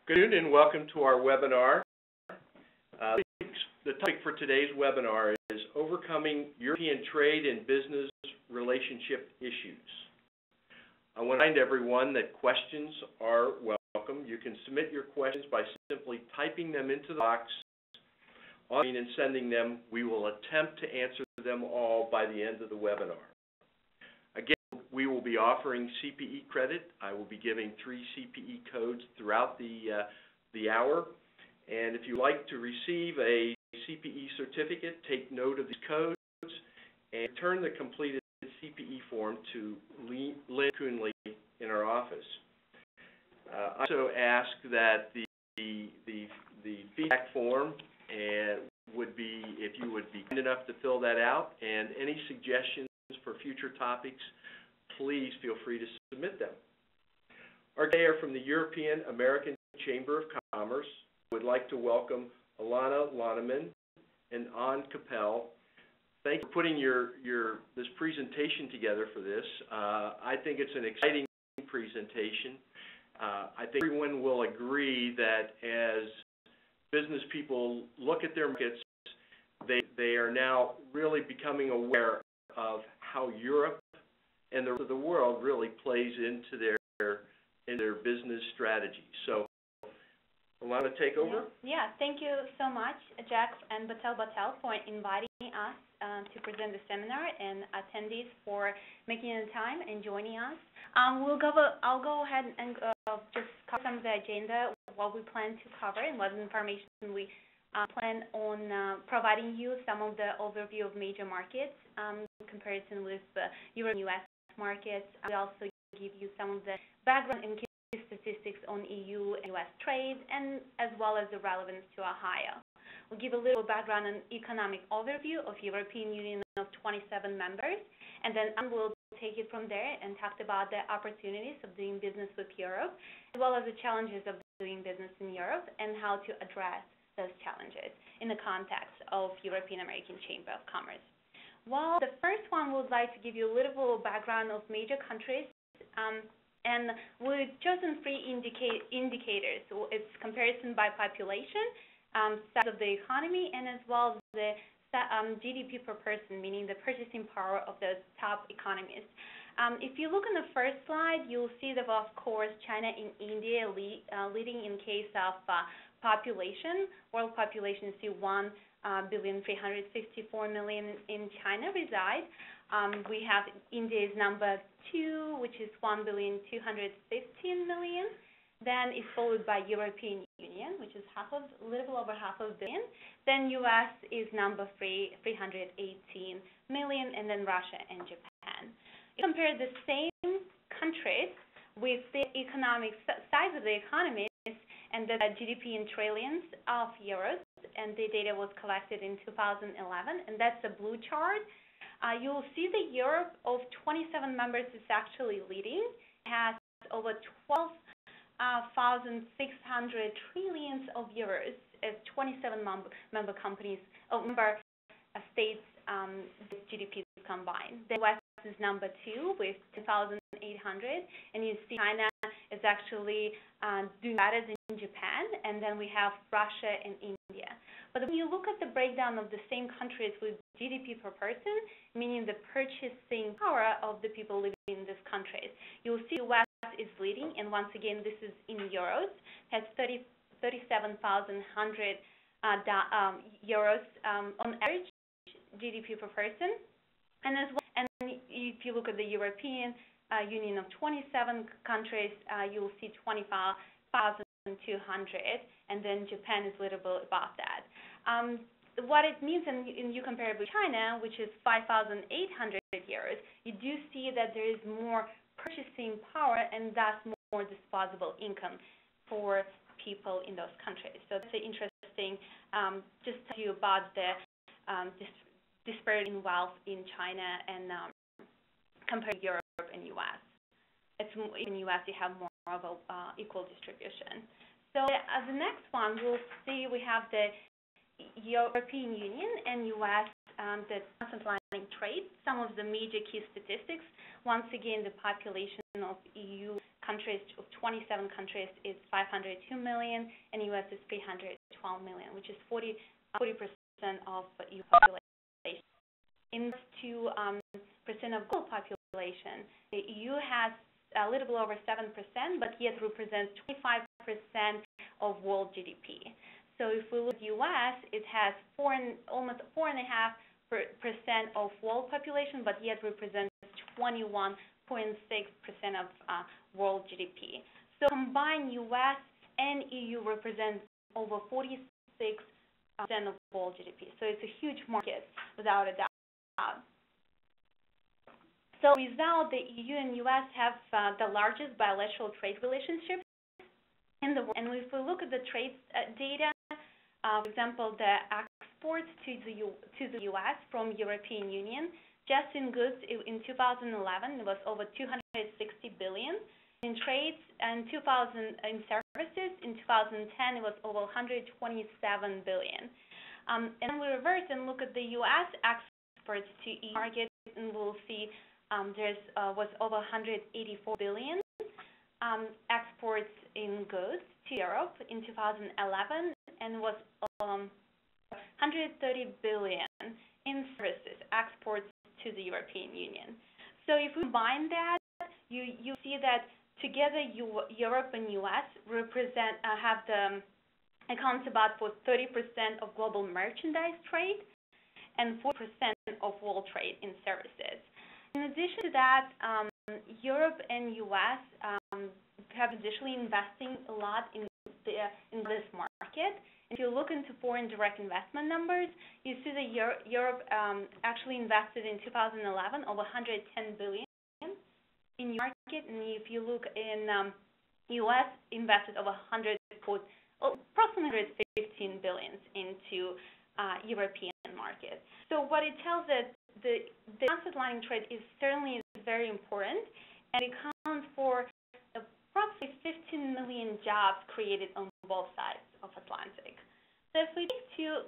Good afternoon and welcome to our webinar. The topic for today's webinar is Overcoming European Trade and Business Relationship Issues. I want to remind everyone that questions are welcome. You can submit your questions by simply typing them into the box on the screen and sending them. We will attempt to answer them all by the end of the webinar. Again, we will be offering CPE credit. I will be giving 3 CPE codes throughout the hour. And if you'd like to receive a CPE certificate, take note of these codes and return the completed CPE form to Lynn Coonley in our office. I also ask that the feedback form would be, if you would be kind enough to fill that out, and any suggestions for future topics, please feel free to submit them. Our guests are from the European American Chamber of Commerce. I would like to welcome Alana Loneman and Ann Capel. Thank you for putting this presentation together for this. I think it's an exciting presentation. I think everyone will agree that as business people look at their markets, they are now really becoming aware of how Europe and the rest of the world really plays into their business strategy. So, Alana, take over? Yeah, thank you so much, Jack and Batel for inviting us to present the seminar, and attendees for making the time and joining us. I'll go ahead and just cover some of the agenda, what we plan to cover, and what information we plan on providing you some of the overview of major markets, comparison with the Euro and U.S. markets. We also give you some of the background and key statistics on EU and U.S. trade, and as well as the relevance to Ohio. We'll give a little background and economic overview of European Union of 27 members, and then we'll take it from there and talk about the opportunities of doing business with Europe, as well as the challenges of doing business in Europe and how to address those challenges in the context of European American Chamber of Commerce. Well, the first one would like to give you a little background of major countries, and we've chosen 3 indicators. So it's comparison by population, size of the economy, and as well as the GDP per person, meaning the purchasing power of those top economies. If you look on the first slide, you'll see that, of course, China and India leading in case of population. World population is 1,354,000,000 in China reside. We have India is number 2, which is 1,215,000,000. Then it's followed by European Union, which is a little over half a billion. Then U.S. is number 3, 318 million, and then Russia and Japan. Compare the same countries with the economic size of the economies and the GDP in trillions of euros, and the data was collected in 2011, and that's the blue chart. You'll see that Europe of 27 members is actually leading. It has over 12,600 trillions of euros as 27 member states GDP combined. The US is number 2 with 2,800, and you see China is actually doing better than Japan, and then we have Russia and India. But when you look at the breakdown of the same countries with GDP per person, meaning the purchasing power of the people living in these countries, you'll see the US is leading, and once again, this is in euros, has 37,100 euros on average GDP per person, and as well. And if you look at the European Union of 27 countries, you'll see 25,200, and then Japan is a little bit above that. What it means, and you compare it with China, which is 5,800 euros, you do see that there is more purchasing power and thus more disposable income for people in those countries. So it's interesting. Just to tell you about the disparity in wealth in China and compared to Europe and U.S. In U.S. you have more of a equal distribution. So as the next one, we'll see we have the European Union and U.S. The transatlantic trade. Some of the major key statistics. Once again, the population of EU countries, of 27 countries, is 502 million, and U.S. is 312 million, which is 40% of EU population. In to percent of global population, the EU has a little bit over 7%, but yet represents 25% of world GDP. So if we look at U.S., it has almost 4.5% of world population, but yet represents 21.6% of world GDP. So combined, U.S. and EU represents over 46% of world GDP. So it's a huge market, without a doubt. So as a result, the EU and U.S. have the largest bilateral trade relationships in the world. And if we look at the trade data, for example, the exports to the U.S. from European Union, just in goods in 2011, it was over 260 billion. In trades and in services, in 2010, it was over 127 billion. And then we reverse and look at the U.S. exports to EU market, and we'll see was over 184 billion. Exports in goods to Europe in 2011, and was 130 billion in services exports to the European Union. So if we combine that, you see that together Europe and U.S. accounts about for 30% of global merchandise trade and 40% of world trade in services. In addition to that, Europe and U.S. have additionally investing a lot in this market. If you look into foreign direct investment numbers, you see that Europe actually invested in 2011 over 110 billion in market, and if you look in U.S. invested over approximately 15 billion into European market. So what it tells us, the transatlantic trade is certainly very important, and it accounts for approximately 15 million jobs created on both sides of Atlantic. So if we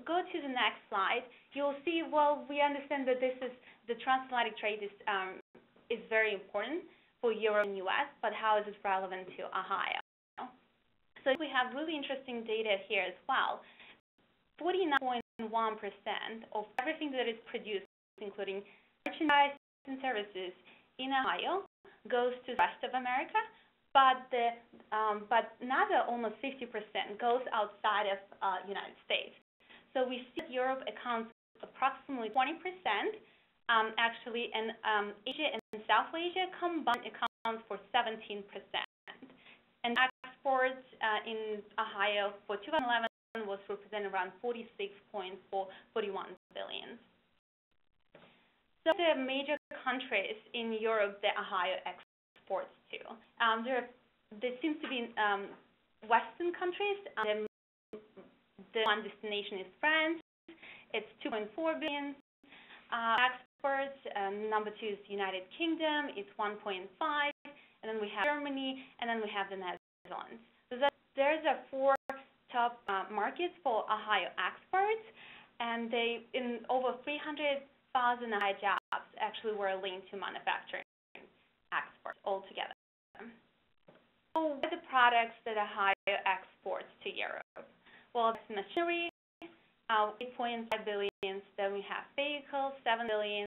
go to the next slide, you'll see, well, we understand that the transatlantic trade is very important for Europe and U.S., but how is it relevant to Ohio? So we have really interesting data here as well. 49.1% of everything that is produced, including merchandise and services in Ohio, goes to the rest of America, but another almost 50% goes outside of United States. So we see that Europe accounts approximately 20%, actually, and Asia and South Asia combined accounts for 17%. And exports in Ohio for 2011 was represented around 46.41 billion. So the major countries in Europe that Ohio exports to. There seems to be Western countries. The one destination is France. It's 2.4 billion exports. Number two is United Kingdom. It's 1.5. And then we have Germany, and then we have the Netherlands. So there's four top markets for Ohio exports, and in over 300,000 Ohio jobs actually were linked to manufacturing exports altogether. So what are the products that Ohio exports to Europe? Well, it's machinery, 8.5 billion. Then we have vehicles, 7 billion.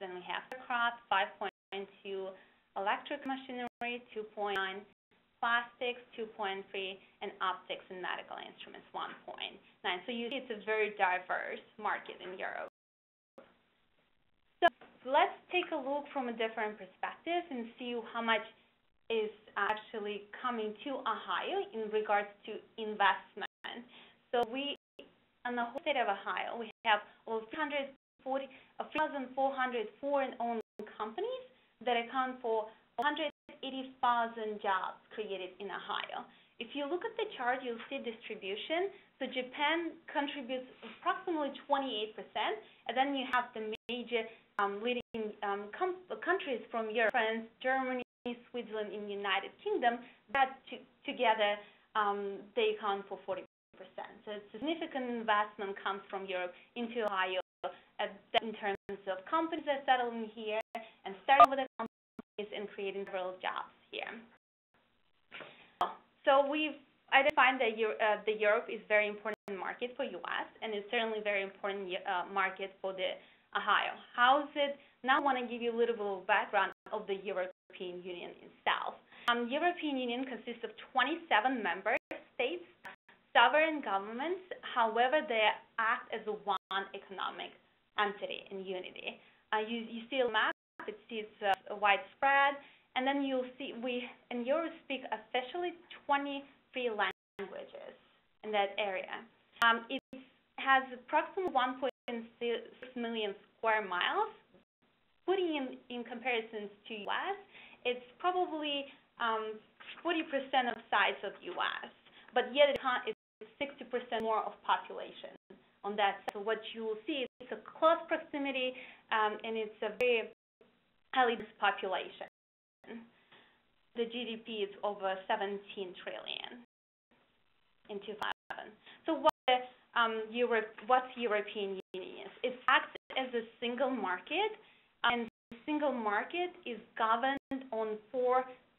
Then we have aircraft, 5.2. Electric machinery, 2.9. Plastics, 2.3. And optics and medical instruments, 1.9. So you see it's a very diverse market in Europe. So let's take a look from a different perspective and see how much is actually coming to Ohio in regards to investment. So on the whole state of Ohio, we have over 3,400 foreign-owned companies that account for 180,000 jobs created in Ohio. If you look at the chart, you'll see distribution. So Japan contributes approximately 28%, and then you have the major leading countries from Europe, France, Germany, Switzerland, and United Kingdom, that together they account for 40%. So a significant investment comes from Europe into Ohio in terms of companies that settle in here and starting with the companies and creating several jobs here. So we've identified that Europe is a very important market for U.S. and it's certainly a very important market for the Ohio. How is it? Now I want to give you a little bit of background of the European Union itself. European Union consists of 27 member states, sovereign governments. However, they act as one economic entity in unity. You see a map. It's widespread, and then you'll see we in Europe speak officially 23 languages in that area. It has approximately 1.6 million square miles. Putting in comparison to U.S., it's probably 40% of size of U.S., but yet it's 60% more of population on that side. So what you will see is a close proximity, and it's a very highly dense population. The GDP is over 17 trillion in 2007. So what's European Union? It acts as a single market, and the single market is governed on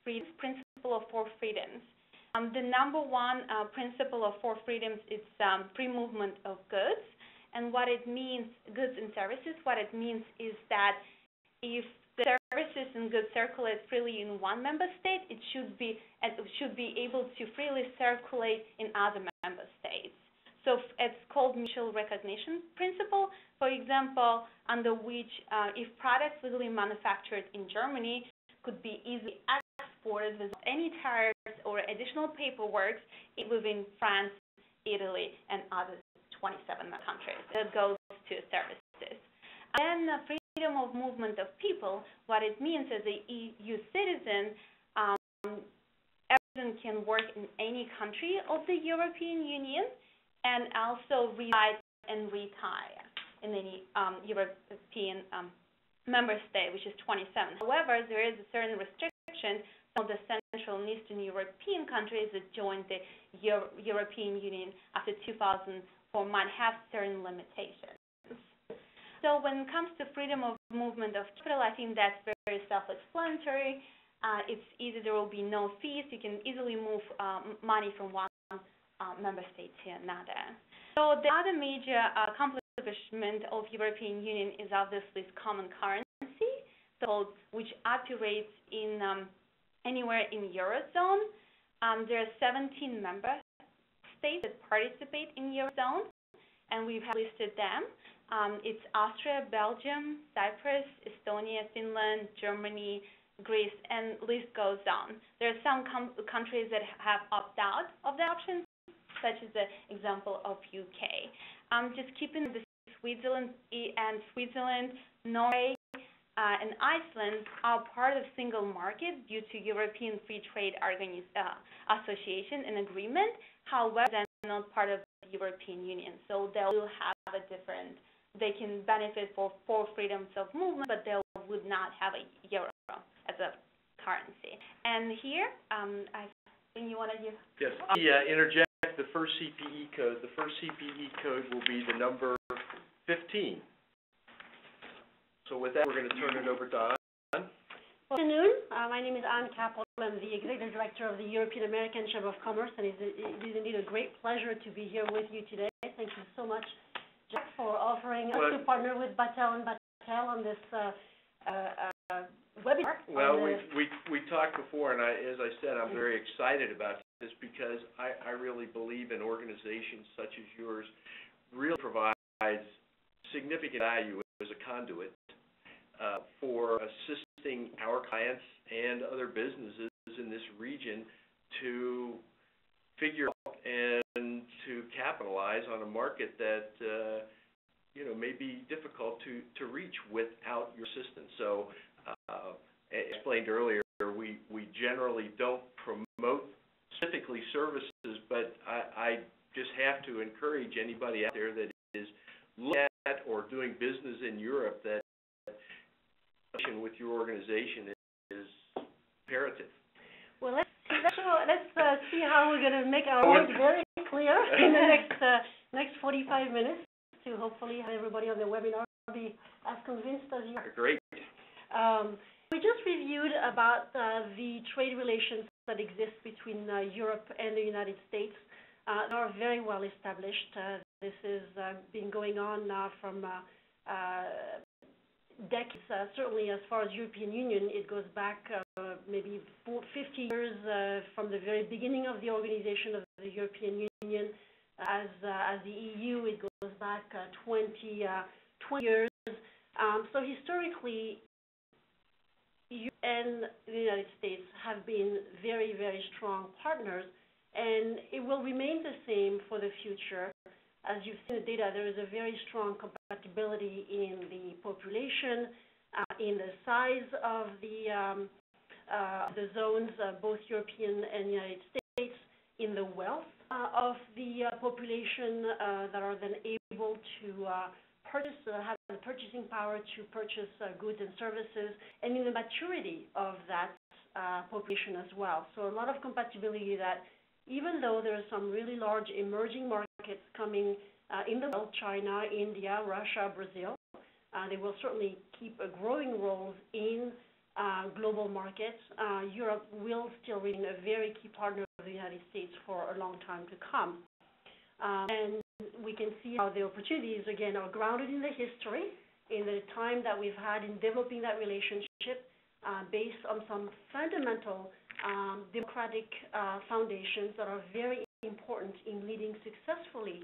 principle of four freedoms. The number one principle of four freedoms is free movement of goods, and what it means, goods and services. What it means is that if the services and goods circulate freely in one member state, it should be able to freely circulate in other member states. So it's called mutual recognition principle. For example, under which if products legally manufactured in Germany could be easily exported without any tariffs or additional paperwork within France, Italy, and other 27 countries. That goes to services. And then freedom of movement of people, what it means as a EU citizen, everyone can work in any country of the European Union and also reside and retire in any European member state, which is 27. However, there is a certain restriction of the Central and Eastern European countries that joined the European Union after 2004 might have certain limitations. So when it comes to freedom of movement of capital, I think that's very self-explanatory. It's easy. There will be no fees. You can easily move money from one member state to another. So the other major accomplishment of European Union is obviously its common currency, which operates in anywhere in Eurozone. There are 17 member states that participate in Eurozone, and we've listed them. It's Austria, Belgium, Cyprus, Estonia, Finland, Germany, Greece, and list goes on. There are some countries that have opted out of the option, such as the example of UK. Just keeping the Switzerland, Norway, and Iceland are part of single market due to European Free Trade Association and agreement. However, they're not part of the European Union, so they will have a different. They can benefit for four freedoms of movement, but they would not have a euro as a currency. And here, I think you want to give. Yes. Interject the first CPE code. The first CPE code will be the number 15. So with that, we're going to turn it over to Anne. Good afternoon. My name is Anne Kappel. I'm the Executive Director of the European American Chamber of Commerce, and it is indeed a great pleasure to be here with you today. Thank you so much, Jack, for offering us to partner with Battelle and Battelle on this webinar. Well, we talked before, and as I said, I'm very excited about this because I really believe in organizations such as yours really provides significant value as a conduit for assisting our clients and other businesses in this region to figure out and to capitalize on a market that may be difficult to reach without your assistance. So, as explained earlier, we generally don't promote specifically services, but I just have to encourage anybody out there that is looking at or doing business in Europe that with your organization is imperative. Well, let's see how we're going to make our words very clear in the next 45 minutes to hopefully have everybody on the webinar be as convinced as you are. Great. we just reviewed about the trade relations that exist between Europe and the United States. They are very well established. This has been going on now from decades. Certainly, as far as European Union, it goes back maybe 50 years from the very beginning of the organization of the European Union. As the EU, it goes back 20 years. So historically, EU and the United States have been very, very strong partners, and it will remain the same for the future. As you've seen the data, there is a very strong compatibility in the population, in the size of the zones, both European and United States, in the wealth of the population that are then able to purchase, have the purchasing power to purchase goods and services, and in the maturity of that population as well. So a lot of compatibility that even though there are some really large emerging markets coming in the world, China, India, Russia, Brazil, they will certainly keep a growing role in global markets. Europe will still remain a very key partner of the United States for a long time to come. And we can see how the opportunities, again, are grounded in the history, in the time that we've had in developing that relationship based on some fundamental democratic foundations that are very important in leading successfully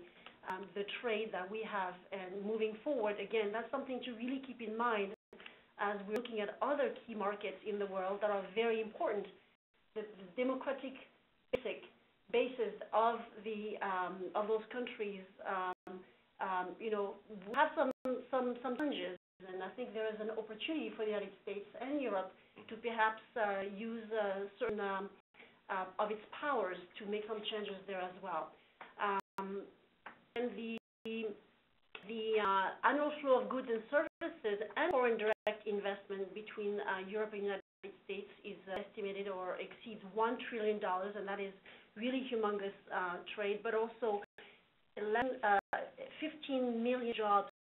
the trade that we have. And moving forward, again, that's something to really keep in mind as we're looking at other key markets in the world that are very important. The democratic basis of those countries, have some challenges, and I think there is an opportunity for the United States and Europe to perhaps use certain of its powers to make some changes there as well. And the annual flow of goods and services and foreign direct investment between Europe and the United States is estimated or exceeds $1 trillion, and that is really humongous trade, but also 15 million jobs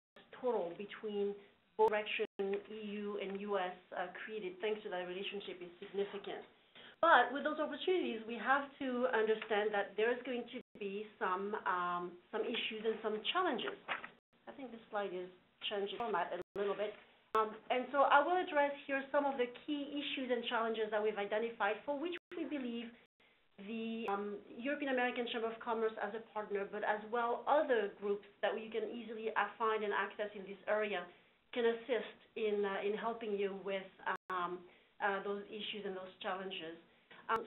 total between both direction, EU and US created thanks to that relationship is significant. But with those opportunities, we have to understand that there is going to be some issues and some challenges. I think this slide is changing format a little bit. And so I will address here some of the key issues and challenges that we've identified for which we believe the European American Chamber of Commerce as a partner, but as well other groups that we can easily find and access in this area can assist in helping you with those issues and those challenges.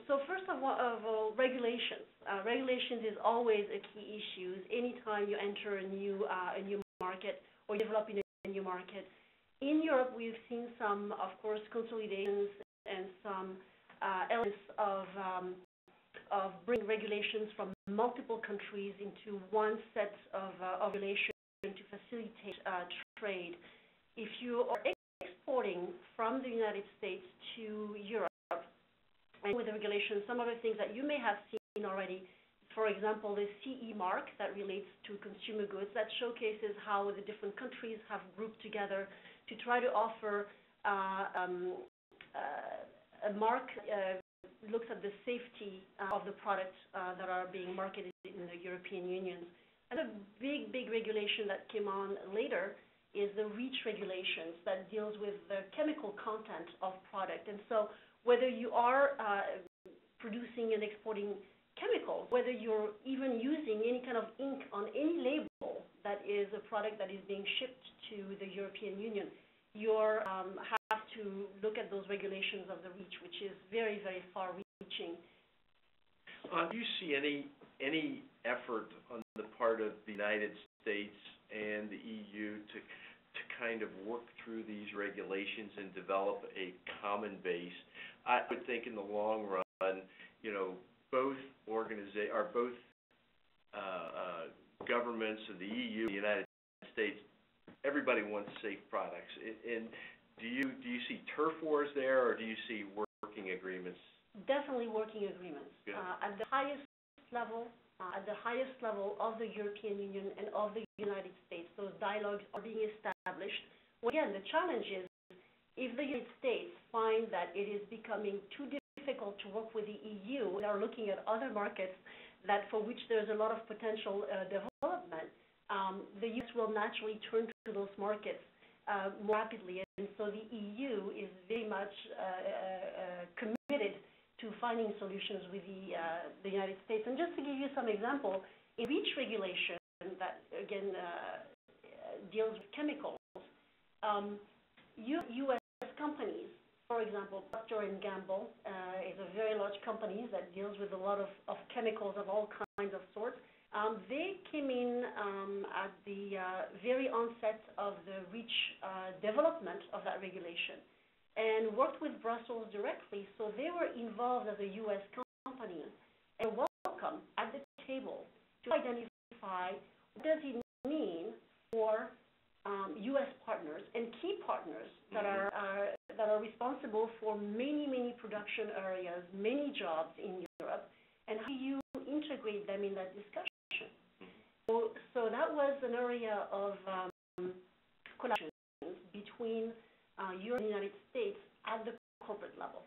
So first of all, regulations. Regulations is always a key issue. Anytime you enter a new market or develop in a new market. In Europe, we've seen some, of course, consolidations and some elements of bringing regulations from multiple countries into one set of regulations to facilitate trade. If you are exporting from the United States to Europe, and with the regulations, some of the things that you may have seen already, for example, the CE mark that relates to consumer goods, that showcases how the different countries have grouped together to try to offer a mark looks at the safety of the products that are being marketed in the European Union. And a big, big regulation that came on later is the REACH regulations that deals with the chemical content of product. And so whether you are producing and exporting chemicals, whether you're even using any kind of ink on any label that is a product that is being shipped to the European Union, you have to look at those regulations of the REACH, which is very, very far-reaching. Do you see any effort on the part of the United States and the EU to kind of work through these regulations and develop a common base? I would think in the long run, both governments of the EU, the United States, everybody wants safe products. And do you see turf wars there, or do you see working agreements? Definitely working agreements. At the highest level of the European Union and of the United States, those dialogues are being established. Well, again, the challenge is if the United States finds find that it is becoming too difficult to work with the EU. We are looking at other markets that for which there's a lot of potential development. The U.S. will naturally turn to those markets more rapidly, and so the EU is very much committed to finding solutions with the United States. And just to give you some example, in REACH regulation that again deals with chemicals, U.S. companies, for example, Procter & Gamble is a very large company that deals with a lot of chemicals of all kinds of sorts. They came in at the very onset of the REACH development of that regulation and worked with Brussels directly, so they were involved as a U.S. company and welcome at the table to identify what does it mean for U.S. partners and key partners that are responsible for many production areas, many jobs in Europe, and how you integrate them in that discussion. So that was an area of collaboration between Europe and the United States at the corporate level.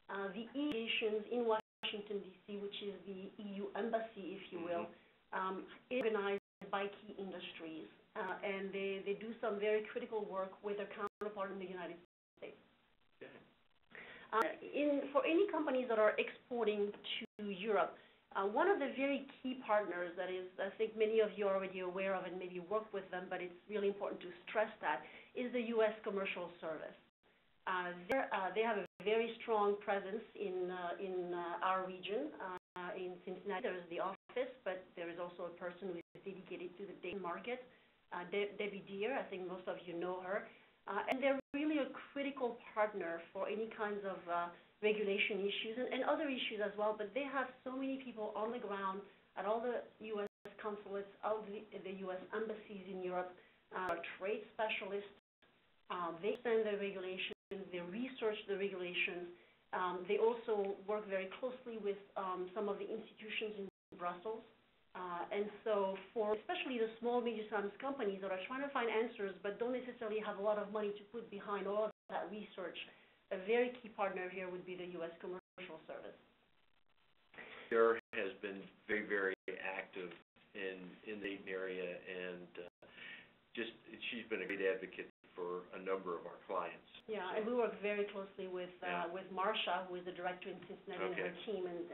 The EACC in Washington, D.C., which is the EU embassy, if you will, is organized by key industries, and they do some very critical work with their counterpart in the United States. For any companies that are exporting to Europe, one of the very key partners that is, I think many of you are already aware of and maybe work with them, but it's really important to stress that, is the U.S. Commercial Service. They have a very strong presence in our region. In Cincinnati, there is the office, but there is also a person who is dedicated to the Dayton market, Debbie Deere. I think most of you know her. And they're really a critical partner for any kinds of regulation issues and other issues as well, but they have so many people on the ground at all the U.S. consulates, all the U.S. embassies in Europe, trade specialists. They understand the regulations, they research the regulations. They also work very closely with some of the institutions in Brussels. And so for especially the small, medium-sized companies that are trying to find answers but don't necessarily have a lot of money to put behind all of that research, a very key partner here would be the U.S. Commercial Service. There has been very active in the area, and she's been a great advocate for a number of our clients. Yeah, and we work very closely with Marsha, who is the director in Cincinnati, and her team, and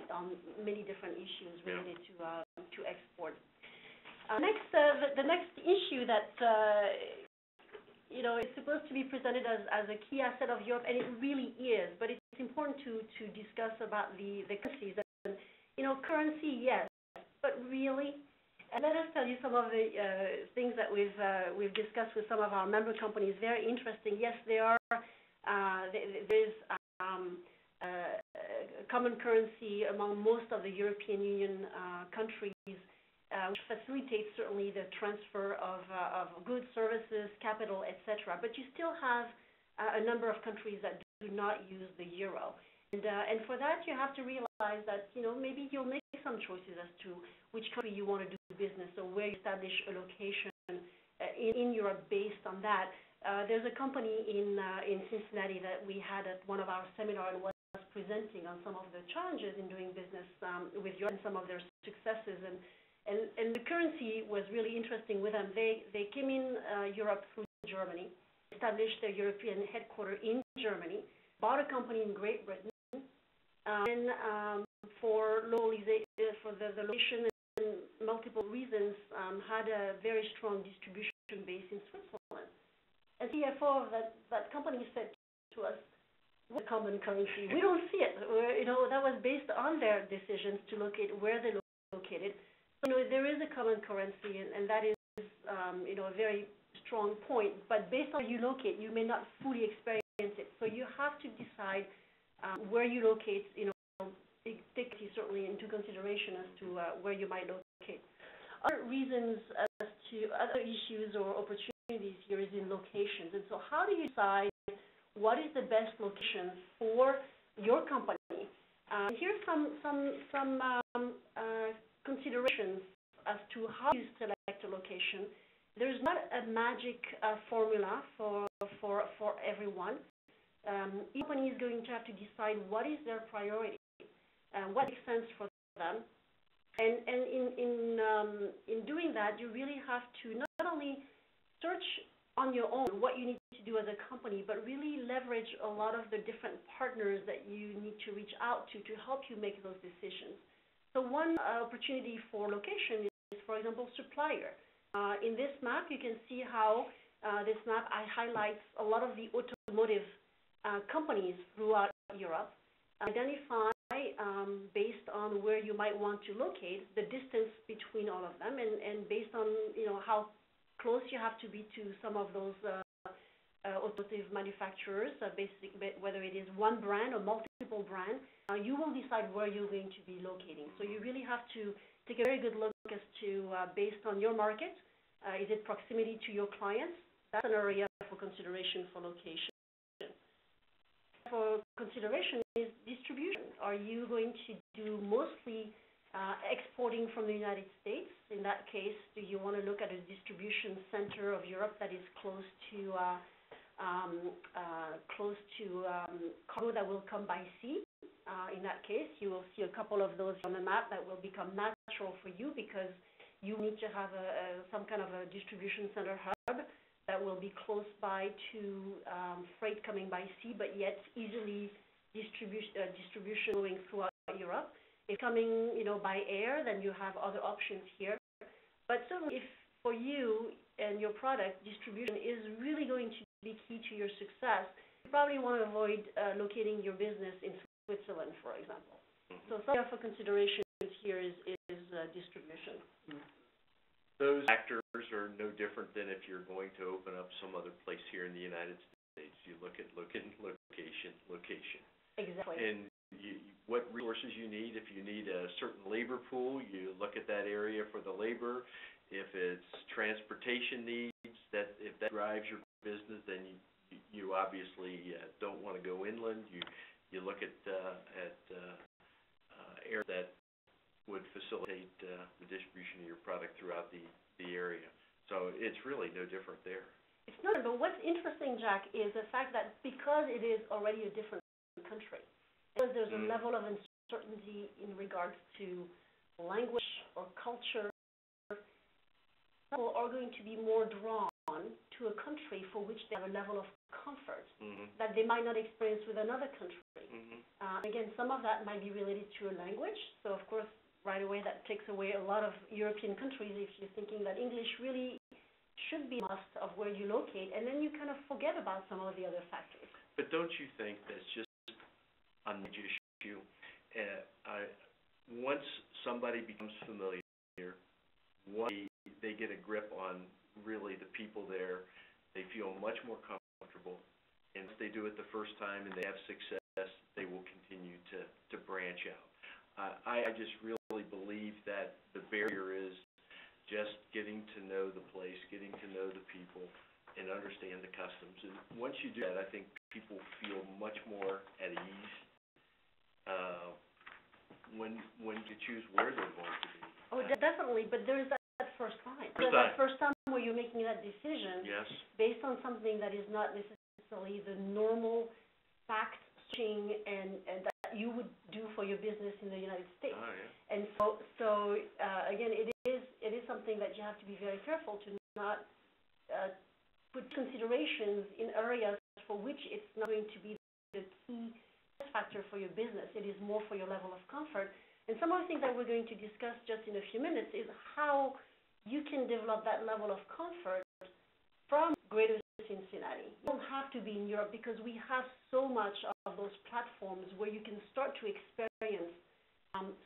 on many different issues related to export. The next issue that it's supposed to be presented as a key asset of Europe, and it really is, but it's important to discuss about the currencies. And, currency, yes, but really, and let us tell you some of the things that we've discussed with some of our member companies. Very interesting. Yes, there is a common currency among most of the European Union countries, which facilitates certainly the transfer of goods, services, capital, etc. But you still have a number of countries that do not use the euro. And for that, you have to realize that, maybe you'll make some choices as to which country you want to do business or where you establish a location in Europe based on that. There's a company in Cincinnati that we had at one of our seminars and was presenting on some of the challenges in doing business with Europe and some of their successes. And the currency was really interesting with them. They came in Europe through Germany, established their European headquarters in Germany, bought a company in Great Britain, and for the location and multiple reasons, had a very strong distribution base in Switzerland. And CFO of that company said to us, "What common currency? We don't see it." That was based on their decisions to locate where they located. There is a common currency, and that is, a very strong point. But based on where you locate, you may not fully experience it. So you have to decide where you locate. Take certainly into consideration as to where you might locate. Other reasons as to other issues or opportunities here is in locations. And so, how do you decide what is the best location for your company? Here's some considerations as to how you select a location. There's not a magic formula for everyone. each company is going to have to decide what is their priority, what makes sense for them. And in doing that, you really have to not only search on your own what you need to do as a company, but really leverage a lot of the different partners that you need to reach out to help you make those decisions. So one opportunity for location is, for example, Supplier. In this map, you can see how this map highlights a lot of the automotive companies throughout Europe. Identify, based on where you might want to locate, the distance between all of them, and based on how close you have to be to some of those automotive manufacturers, whether it is one brand or multiple brands, you will decide where you're going to be locating. So you really have to take a very good look as to, based on your market, is it proximity to your clients? That's an area for consideration for location. For consideration is distribution. Are you going to do mostly exporting from the United States? In that case, do you want to look at a distribution center of Europe that is close to cargo that will come by sea? In that case, you will see a couple of those on the map that will become natural for you because you need to have some kind of a distribution center hub that will be close by to freight coming by sea, but yet easily distribution going throughout Europe. If coming, by air, then you have other options here. But certainly, if for you and your product, distribution is really going to be key to your success, you probably want to avoid locating your business in Switzerland, for example. So some of the considerations here is distribution. Those factors are no different than if you're going to open up some other place here in the United States. You look at location. Exactly. And what resources you need. If you need a certain labor pool, you look at that area for the labor. If it's transportation needs, if that drives your business, then you obviously don't want to go inland. You look at air that would facilitate the distribution of your product throughout the area. So it's really no different there. It's not, but what's interesting, Jack, is the fact that because it is already a different country, because there's a level of uncertainty in regards to language or culture, people are going to be more drawn to a country for which they have a level of comfort that they might not experience with another country. Again, some of that might be related to a language. So, of course, right away that takes away a lot of European countries if you're thinking that English really should be a must of where you locate, and then you kind of forget about some of the other factors. But don't you think that's just a major issue? Once somebody becomes familiar, once they get a grip on really the people there, they feel much more comfortable. And if they do it the first time and they have success, they will continue to branch out. I just really believe that the barrier is just getting to know the place, getting to know the people, and understand the customs. And once you do that, I think people feel much more at ease when you choose where they're going to be. Oh, definitely, but there is that first time. There's that first time where you're making that decision based on something that is not necessarily the normal fact-searching and that you would do for your business in the United States. Oh, yeah. And so again, it is something that you have to be very careful to not put considerations in areas for which it's not going to be the key factor for your business. It is more for your level of comfort. And some of the things that we're going to discuss just in a few minutes is how you can develop that level of comfort from Greater Cincinnati. You don't have to be in Europe because we have so much of those platforms where you can start to experience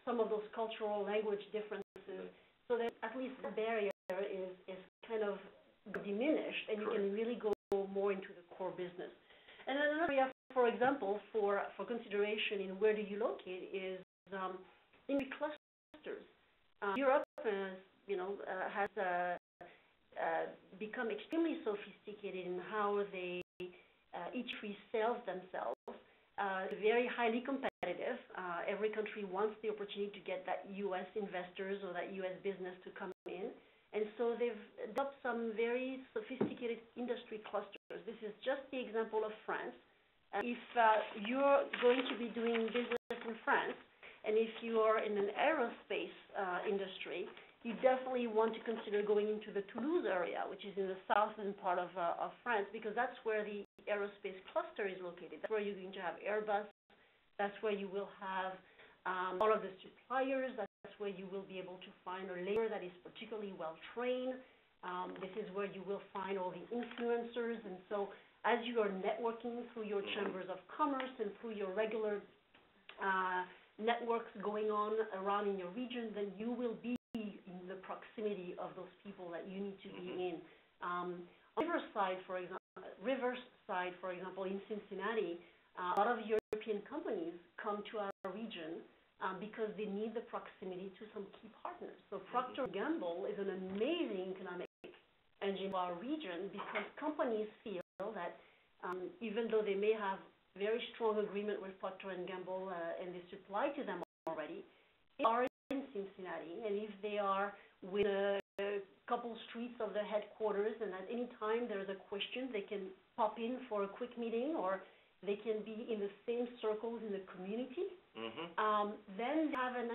some of those cultural language differences, so that at least the barrier is kind of diminished, and you can really go more into the core business. And another area, for example, for consideration in where do you locate is in the clusters. Europe has become extremely sophisticated in how they each resell themselves. Very highly competitive. Every country wants the opportunity to get that U.S. investors or that U.S. business to come in. And so they've adopted some very sophisticated industry clusters. This is just the example of France. If you're going to be doing business in France, and if you are in an aerospace industry, you definitely want to consider going into the Toulouse area, which is in the southern part of France, because that's where the aerospace cluster is located. That's where you're going to have Airbus. That's where you will have all of the suppliers. That's where you will be able to find a labor that is particularly well trained. This is where you will find all the influencers. And so as you are networking through your chambers of commerce and through your regular networks going on around in your region, then you will be in the proximity of those people that you need to be in. On Riverside, for example, in Cincinnati, a lot of European companies come to our region because they need the proximity to some key partners. So Procter & Gamble is an amazing economic engine for our region because companies feel that even though they may have very strong agreement with Procter & Gamble and they supply to them already, they are in Cincinnati, and if they are within a couple streets of the headquarters and at any time there's a question, they can pop in for a quick meeting, or they can be in the same circles in the community, then they have an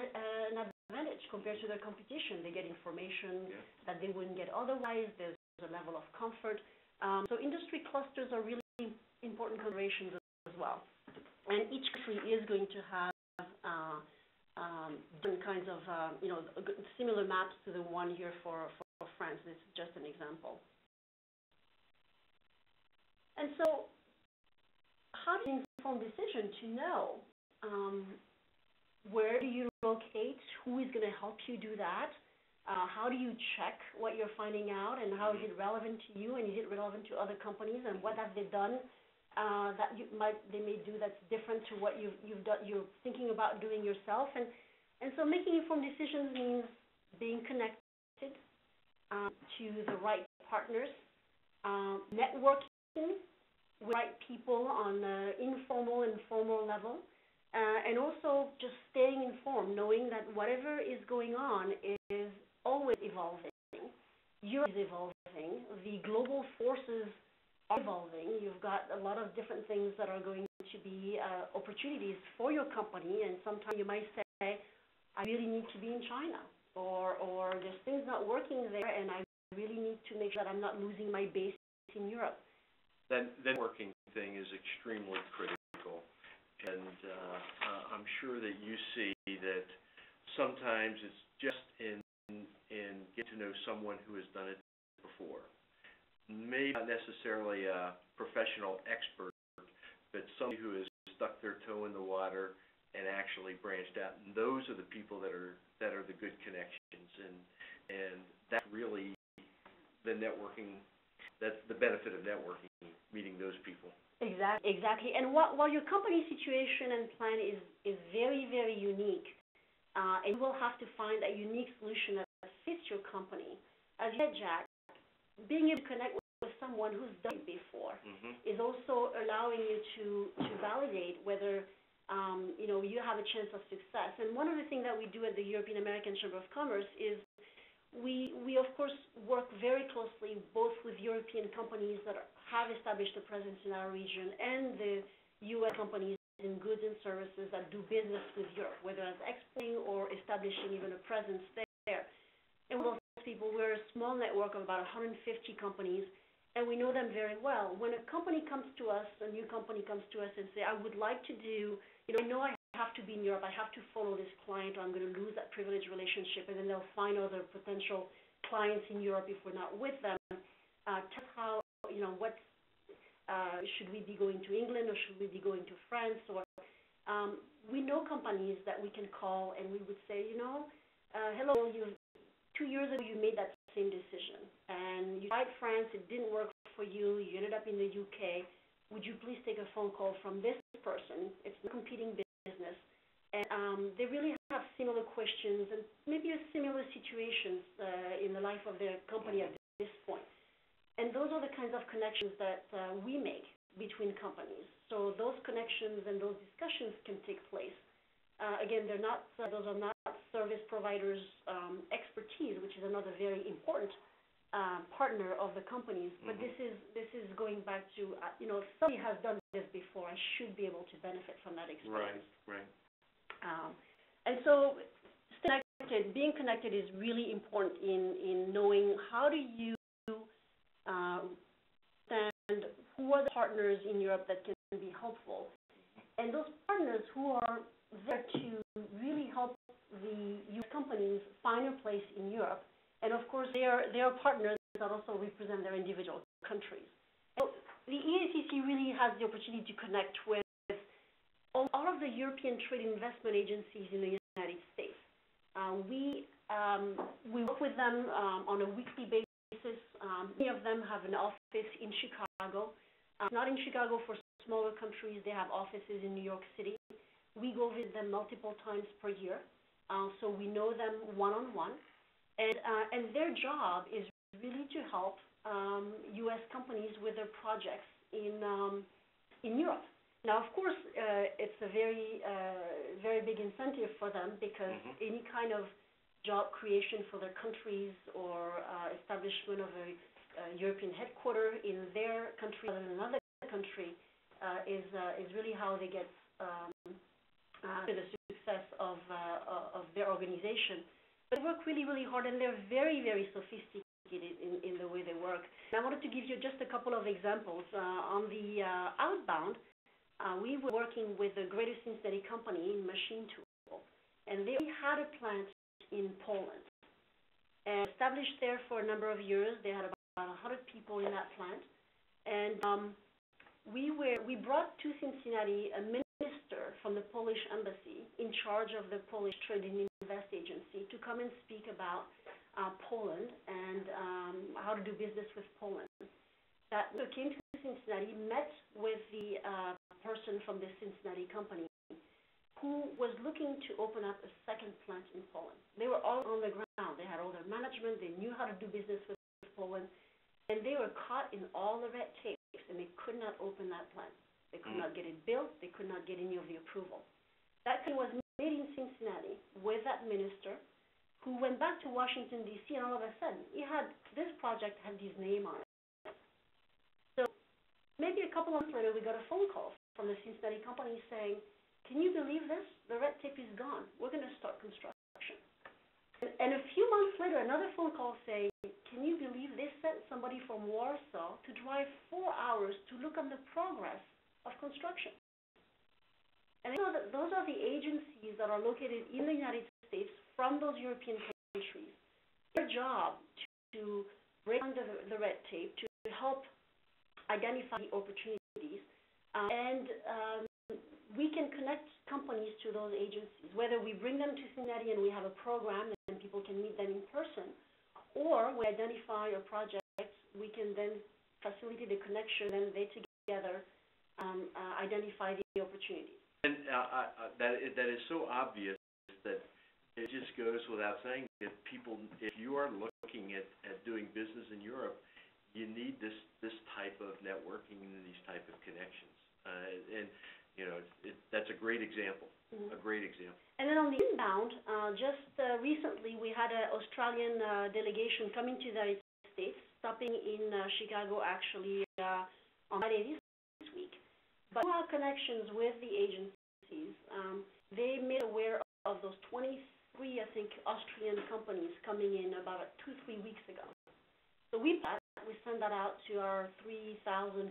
advantage compared to their competition. They get information that they wouldn't get otherwise. There's a level of comfort. So industry clusters are really important considerations as well. And each country is going to have different kinds of, similar maps to the one here for France. This is just an example. And so, how do you inform decision to know where do you locate, who is going to help you do that, how do you check what you're finding out, and how is it relevant to you, and is it relevant to other companies, and what have they done that they may do that's different to what you're thinking about doing yourself. And so making informed decisions means being connected to the right partners, networking with right people on the informal and formal level, and also just staying informed, knowing that whatever is going on is always evolving. Europe is evolving. The global forces are evolving. You've got a lot of different things that are going to be opportunities for your company, and sometimes you might say, I really need to be in China, or there's things not working there, and I really need to make sure that I'm not losing my base in Europe. That networking thing is extremely critical, and I'm sure that you see that sometimes it's just in getting to know someone who has done it before. Maybe not necessarily a professional expert, but somebody who has stuck their toe in the water and actually branched out. And those are the people that are the good connections, and that's really the networking. That's the benefit of networking, meeting those people. Exactly. And while your company situation and plan is very, very unique, and you will have to find a unique solution that fits your company, as you said, Jack, being able to connect with someone who's done it before is also allowing you to validate whether you have a chance of success. And one of the things that we do at the European American Chamber of Commerce is we of course work very closely both with European companies that have established a presence in our region and the U.S. companies in goods and services that do business with Europe, whether it's exporting or establishing even a presence there. And with those people, we're a small network of about 150 companies, and we know them very well. When a company comes to us, a new company comes to us and say, I would like to do, I know I have to be in Europe, I have to follow this client, or I'm going to lose that privileged relationship, and then they'll find other potential clients in Europe if we're not with them. Tell us how, should we be going to England, or should we be going to France? Or we know companies that we can call, and we would say, hello, 2 years ago you made that same decision, and you tried France, it didn't work for you, you ended up in the UK. Would you please take a phone call from this person? It's a competing business. And they really have similar questions and maybe similar situations in the life of their company at this point. And those are the kinds of connections that we make between companies. So those connections and those discussions can take place. Again, those are not service providers' expertise, which is another very important partner of the companies, but this is going back to somebody has done this before. I should be able to benefit from that experience. Right. And so, being connected is really important in knowing how do you understand who are the partners in Europe that can be helpful, and those partners who are there to really help the U.S. companies find a place in Europe. And of course, they are partners that also represent their individual countries. So the EACC really has the opportunity to connect with all of the European trade investment agencies in the United States. We work with them on a weekly basis. Many of them have an office in Chicago. Not in Chicago for smaller countries. They have offices in New York City. We go visit them multiple times per year, so we know them one-on-one. And their job is really to help U.S. companies with their projects in Europe. Now, of course, it's a very big incentive for them because any kind of job creation for their countries or establishment of a European headquarters in their country rather than another country is really how they get to the success of their organization. They work really, really hard, and they're very, very sophisticated in the way they work. And I wanted to give you just a couple of examples. On the Outbound, we were working with the Greater Cincinnati company in machine tool, and they had a plant in Poland. And established there for a number of years. They had about 100 people in that plant. And we brought to Cincinnati a minister from the Polish embassy in charge of the Polish Trade and Invest Agency to come and speak about Poland and how to do business with Poland. That came to Cincinnati, met with the person from the Cincinnati company who was looking to open up a second plant in Poland. They were all on the ground. They had all their management. They knew how to do business with Poland. And they were caught in all the red tapes, and they could not open that plant. They could not get it built. They could not get any of the approval. That was made in Cincinnati with that minister who went back to Washington, D.C., and all of a sudden, this project had his name on it. So maybe a couple of months later, we got a phone call from the Cincinnati company saying, can you believe this? The red tape is gone. We're going to start construction. And a few months later, another phone call saying, can you believe they sent somebody from Warsaw to drive 4 hours to look on the progress of construction? And so those are the agencies that are located in the United States from those European countries. Their job to break down the red tape, to help identify the opportunities, and we can connect companies to those agencies, whether we bring them to Cincinnati and we have a program and people can meet them in person, or we identify a project, we can then facilitate the connection and they together identify the opportunities. And that is so obvious that it just goes without saying that people, if you are looking at doing business in Europe, you need this type of networking and these type of connections. And that's a great example. A great example. And then on the inbound, just recently we had an Australian delegation coming to the United States, stopping in Chicago actually on Friday this week. But through our connections with the agencies, they made aware of those 23, I think, Austrian companies coming in about 2-3 weeks ago. So we sent that out to our 3,000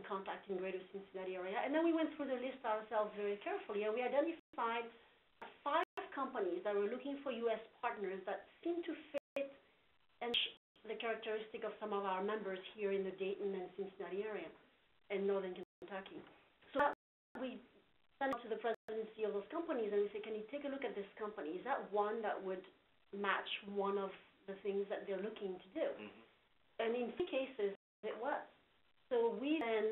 contacts in Greater Cincinnati area, and then we went through the list ourselves very carefully, and we identified 5 companies that were looking for U.S. partners that seemed to fit and the characteristic of some of our members here in the Dayton and Cincinnati area and northern Kentucky. So we sent out to the presidency of those companies, and we said, can you take a look at this company? Is that one that would match one of the things that they're looking to do? And in 3 cases, it was. So we then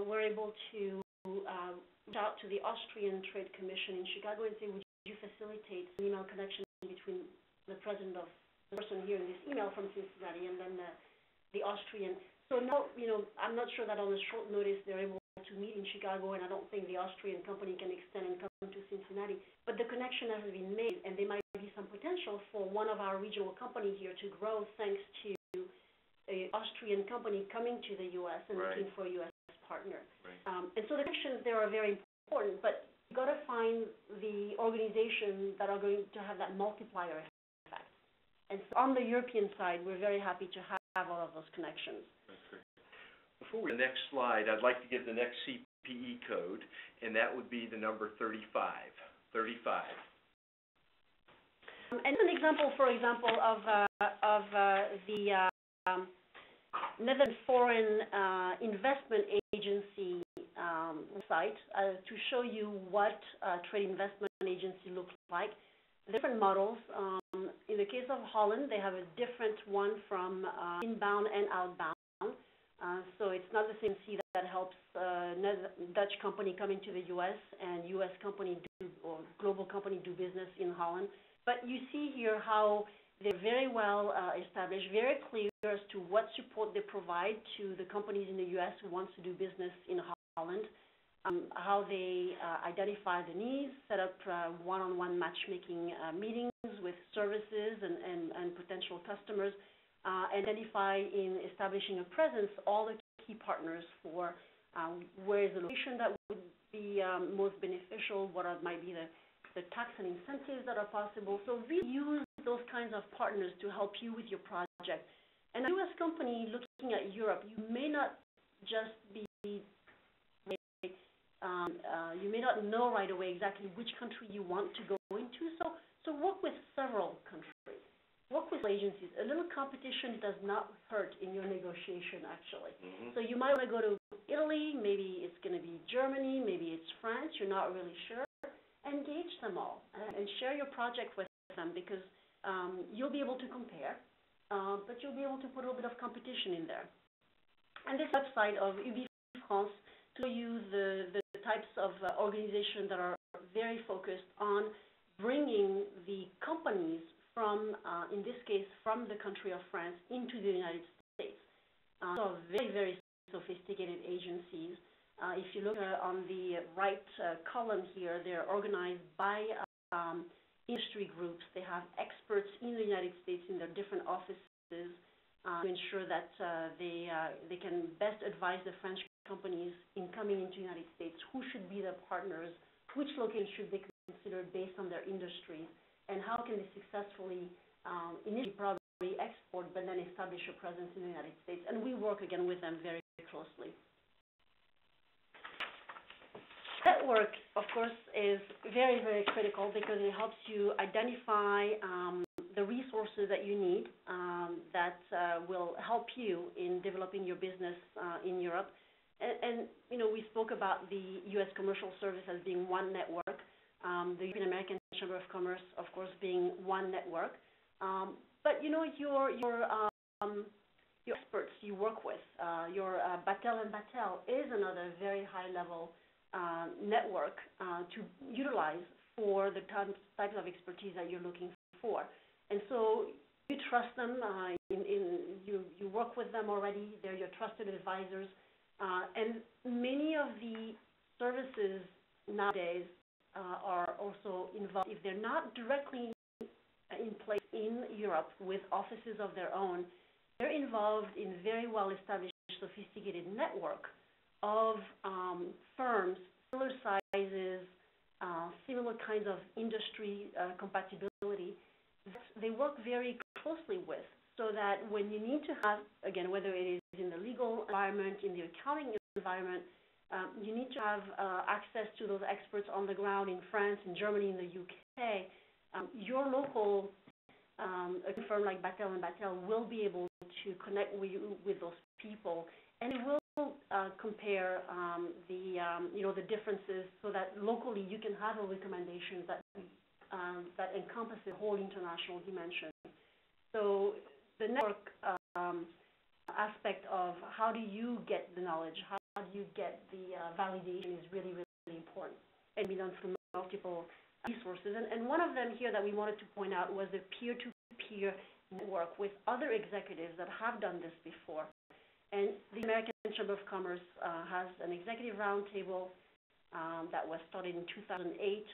were able to reach out to the Austrian Trade Commission in Chicago and say, would you facilitate an email connection between the president of the person here in this email from Cincinnati and then the Austrian. So now, I'm not sure that on a short notice they're able to meet in Chicago, and I don't think the Austrian company can extend and come to Cincinnati. But the connection has been made, and there might be some potential for one of our regional companies here to grow thanks to a an Austrian company coming to the U.S. and looking for a U.S. partner. And so the connections there are very important, but you've got to find the organizations that are going to have that multiplier effect. And so on the European side, we're very happy to have all of those connections. That's great. Before we go to the next slide, I'd like to give the next CPE code, and that would be the number 35. 35. And an example, for example, of the Netherlands Foreign Investment Agency site to show you what trade investment agency looks like. Different models. In the case of Holland, they have a different one from inbound and outbound. So it's not the same C that helps Dutch company come into the U.S. and U.S. company or global company do business in Holland. But you see here how they're very well established, very clear as to what support they provide to the companies in the U.S. who wants to do business in Holland, how they identify the needs, set up one-on-one matchmaking meetings with services and potential customers, identify in establishing a presence all the key partners for where is the location that would be most beneficial, what might be the tax and incentives that are possible. So really use those kinds of partners to help you with your project. And a U.S. company looking at Europe, you may not just be, you may not know right away exactly which country you want to go into. So work with several countries. Work with agencies. A little competition does not hurt in your negotiation, actually. So you might want to go to Italy, maybe it's going to be Germany, maybe it's France, you're not really sure. Engage them all and share your project with them, because you'll be able to compare, but you'll be able to put a little bit of competition in there. And this website of UB France to show you the types of organizations that are very focused on bringing the companies from, in this case, from the country of France into the United States. So very, very sophisticated agencies. If you look on the right column here, they're organized by industry groups. They have experts in the United States in their different offices to ensure that they can best advise the French companies in coming into the United States. Who should be their partners? Which locations should they consider based on their industry? And how can they successfully initially probably export, but then establish a presence in the United States? And we work again with them very, very closely. Network, of course, is very, very critical because it helps you identify the resources that you need that will help you in developing your business in Europe. And you know, we spoke about the U.S. Commercial Service as being one network, the European American Chamber of Commerce, of course, being one network. But you know, your experts you work with, your Battelle and Battelle is another very high-level network to utilize for the types of expertise that you're looking for. And so you trust them, you work with them already, they're your trusted advisors, and many of the services nowadays are also involved. If they're not directly in place in Europe with offices of their own, they're involved in very well-established, sophisticated network of firms, similar sizes, similar kinds of industry compatibility that they work very closely with, so that when you need to have, again, whether it is in the legal environment, in the accounting environment, you need to have access to those experts on the ground in France, in Germany, in the UK. Your local firm like Battelle and Battelle will be able to connect with those people, and it will compare the differences, so that locally you can have a recommendation that encompasses the whole international dimension. So the network aspect of how do you get the knowledge, how do you get the validation is really, really important, and be done through multiple resources. And one of them here that we wanted to point out was the peer-to-peer network with other executives that have done this before. And the American Chamber of Commerce has an executive roundtable that was started in 2008.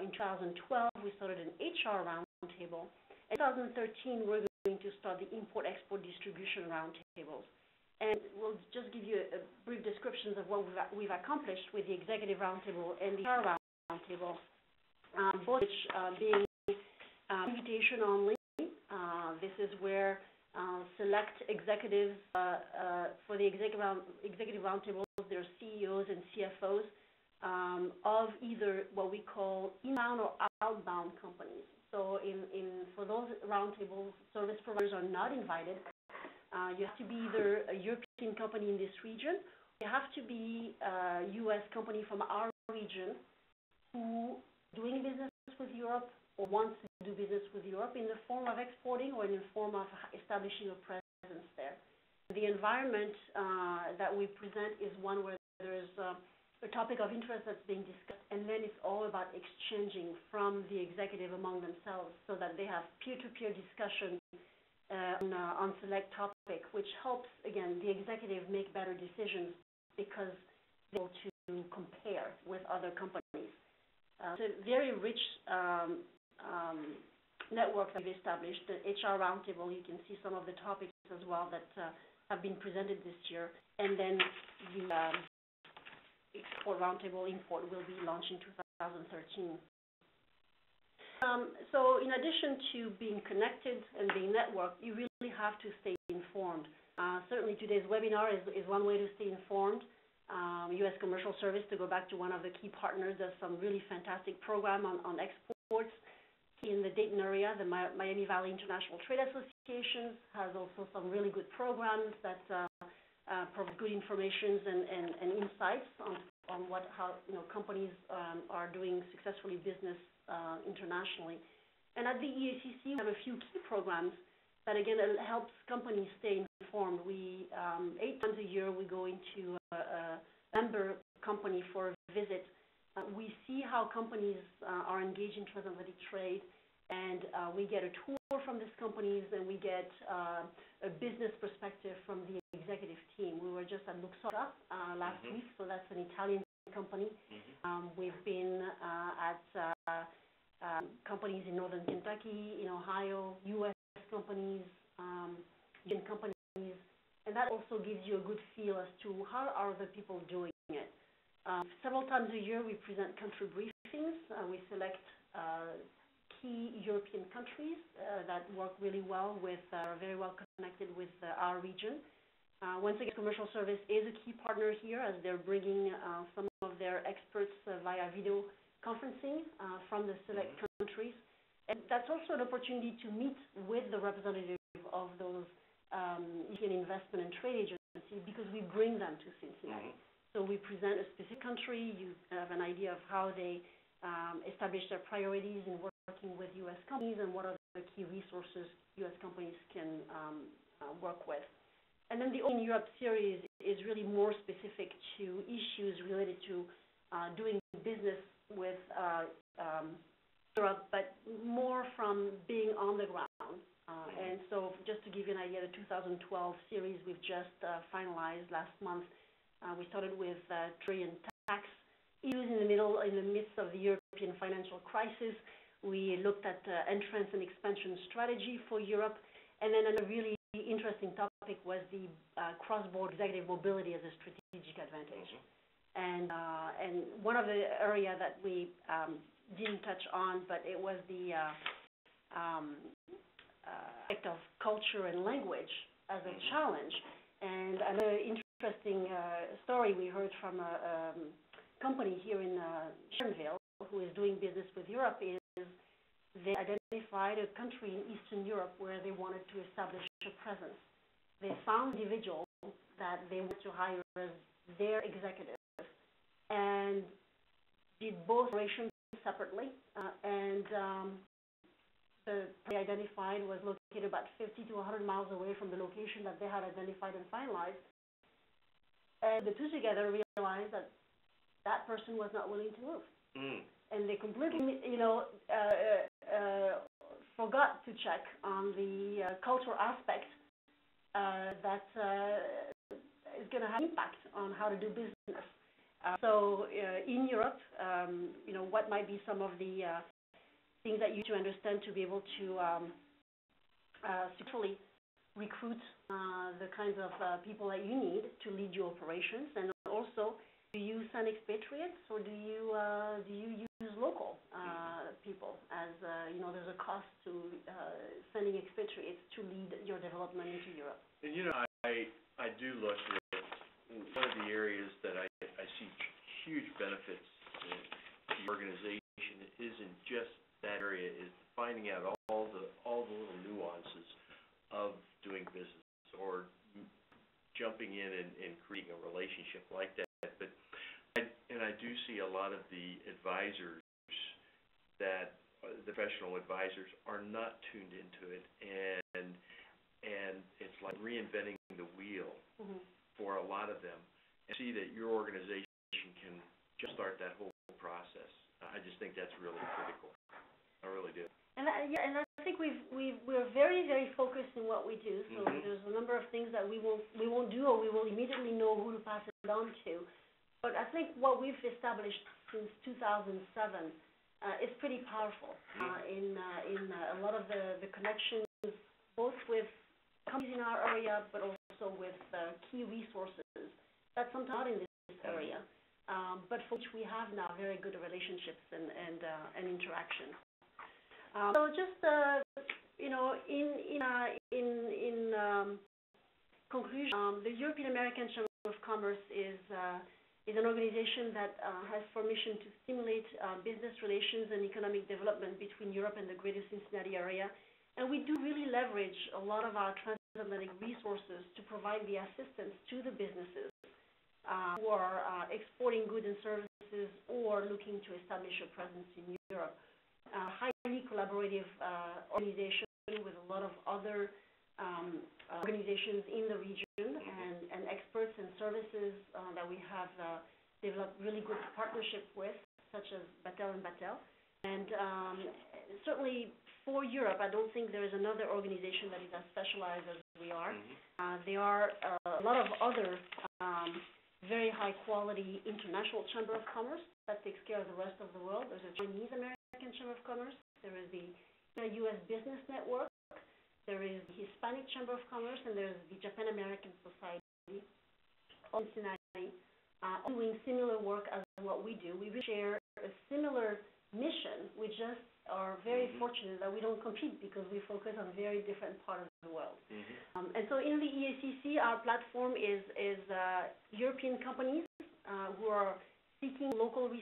In 2012, we started an HR roundtable. In 2013, we're going to start the Import-Export Distribution Roundtables. And we'll just give you a brief description of what we've accomplished with the Executive Roundtable and the HR Roundtable, both which being invitation only. This is where select executives for the Executive Roundtables, their CEOs and CFOs of either what we call inbound or outbound companies. So for those roundtables, service providers are not invited. You have to be either a European company in this region, you have to be a U.S. company from our region who doing business with Europe or wants to do business with Europe in the form of exporting or in the form of establishing a presence there. The environment that we present is one where there is a topic of interest that's being discussed, and then it's all about exchanging from the executive among themselves so that they have peer-to-peer discussion on select topic, which helps, again, the executive make better decisions because they're able to compare with other companies. It's a very rich network that we've established. The HR Roundtable, you can see some of the topics as well that have been presented this year. And then the Export Roundtable Import will be launched in 2013. So in addition to being connected and being networked, you really have to stay informed. Certainly today's webinar is one way to stay informed. U.S. Commercial Service, to go back to one of the key partners, does some really fantastic program on exports. In the Dayton area, the Miami Valley International Trade Association has also some really good programs that provide good information and insights on how companies are doing successfully business internationally. And at the EACC, we have a few key programs that, again, helps companies stay informed. We 8 times a year we go into a member company for a visit. We see how companies are engaged in transatlantic trade, and we get a tour from these companies, and we get a business perspective from the executive team. We were just at Luxottica last week, so that's an Italian company. We've been at companies in northern Kentucky, in Ohio, U.S. companies, Indian companies, and that also gives you a good feel as to how are the people doing it. Several times a year we present country briefings. We select key European countries that work really well with, are very well connected with our region. Once again, Commercial Service is a key partner here as they're bringing some of their experts via video conferencing from the select countries. And that's also an opportunity to meet with the representative of those European investment and trade agencies because we bring them to Cincinnati. So we present a specific country, you have an idea of how they establish their priorities in working with U.S. companies and what are the key resources U.S. companies can work with. And then the Open Europe series is really more specific to issues related to doing business with Europe, but more from being on the ground. And so just to give you an idea, the 2012 series we've just finalized last month. We started with trade and tax issues in the midst of the European financial crisis. We looked at entrance and expansion strategy for Europe, and then a really interesting topic was the cross-border executive mobility as a strategic advantage. And one of the area that we didn't touch on, but it was the aspect of culture and language as a challenge. And another interesting story we heard from a company here in Sharonville who is doing business with Europe is they identified a country in Eastern Europe where they wanted to establish a presence. They found individuals that they wanted to hire as their executives and did both operations separately. They identified was located about 50 to 100 miles away from the location that they had identified and finalized. And the two together realized that that person was not willing to move. And they completely, forgot to check on the cultural aspect that is going to have impact on how to do business. So in Europe, what might be some of the things that you need to understand to be able to successfully recruit the kinds of people that you need to lead your operations? And also, do you send expatriates, or do you use local people? As there's a cost to sending expatriates to lead your development into Europe. And I do look at one of the areas that I see huge benefits to the organization isn't just that area, is finding out all the little nuances of doing business or jumping in and creating a relationship like that. But I do see a lot of the advisors that the professional advisors are not tuned into it, and it's like reinventing the wheel for a lot of them. And see that your organization can just start that whole process. I just think that's really critical. I really do. And I think we're very, very focused in what we do. So there's a number of things that we won't do, or we will immediately know who to pass it on to. But I think what we've established since 2007 is pretty powerful in a lot of the connections, both with companies in our area, but also with key resources that sometimes not in this area, but for which we have now very good relationships and interaction. So just in conclusion, the European American Chamber of Commerce is an organization that has for mission to stimulate business relations and economic development between Europe and the greater Cincinnati area. And we do really leverage a lot of our transatlantic resources to provide the assistance to the businesses who are exporting goods and services or looking to establish a presence in Europe. Highly collaborative organization with a lot of other organizations in the region and experts and services that we have developed really good partnership with, such as Battelle & Battelle. And certainly for Europe, I don't think there is another organization that is as specialized as we are. There are a lot of other very high-quality international chamber of commerce that takes care of the rest of the world. There's a Chinese American Chamber of Commerce. There is the U.S. Business Network. There is the Hispanic Chamber of Commerce, and there's the Japan American Society of Cincinnati, doing similar work as what we do. We share a similar mission. We just are very fortunate that we don't compete because we focus on very different parts of the world. And so in the EACC, our platform is European companies who are seeking local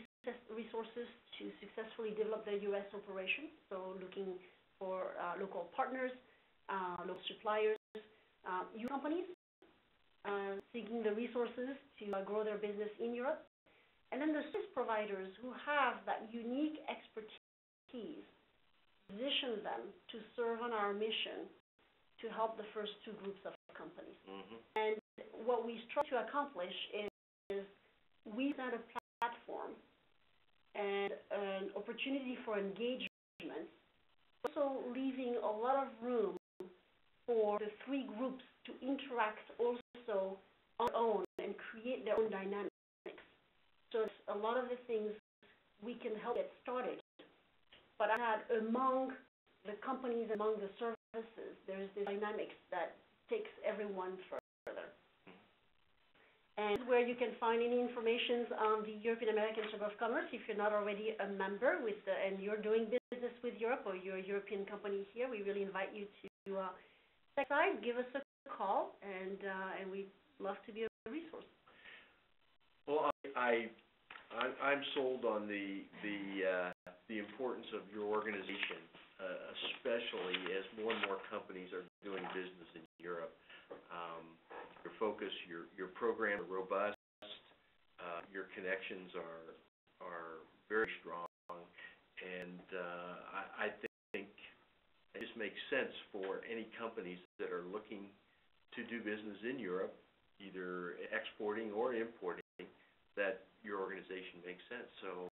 resources to successfully develop their U.S. operations, so looking for local partners, local suppliers, EU companies seeking the resources to grow their business in Europe, and then the service providers who have that unique expertise, position them to serve on our mission to help the first two groups of companies. And what we strive to accomplish is we set a platform and an opportunity for engagement, also leaving a lot of room for the three groups to interact also on their own and create their own dynamics. So a lot of the things we can help get started, but among the companies, among the services, there is this dynamics that takes everyone further. And where you can find any information on the European American Chamber of Commerce, if you're not already a member and you're doing business with Europe, or you're a European company here, we really invite you to check aside, give us a call, and we'd love to be a resource. Well, I'm sold on the importance of your organization, especially as more and more companies are doing business in Europe. Your focus, your program are robust. Your connections are very strong, and I think it just makes sense for any companies that are looking to do business in Europe, either exporting or importing, that your organization makes sense. So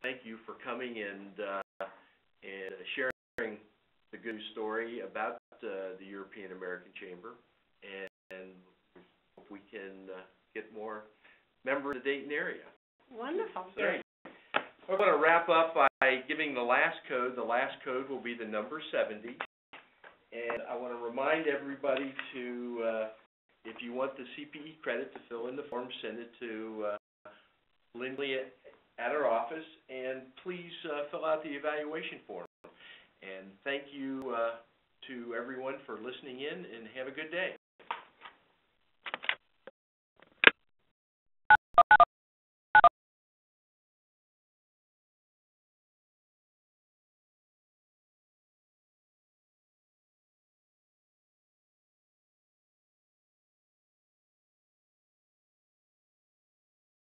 thank you for coming and sharing the good news story about the European American Chamber, and hope we can get more members of the Dayton area. Wonderful. Great. We're going to wrap up by giving the last code. The last code will be the number 70. And I want to remind everybody to, if you want the CPE credit, to fill in the form, send it to Lindley at our office, and please fill out the evaluation form. And thank you to everyone for listening in, and have a good day.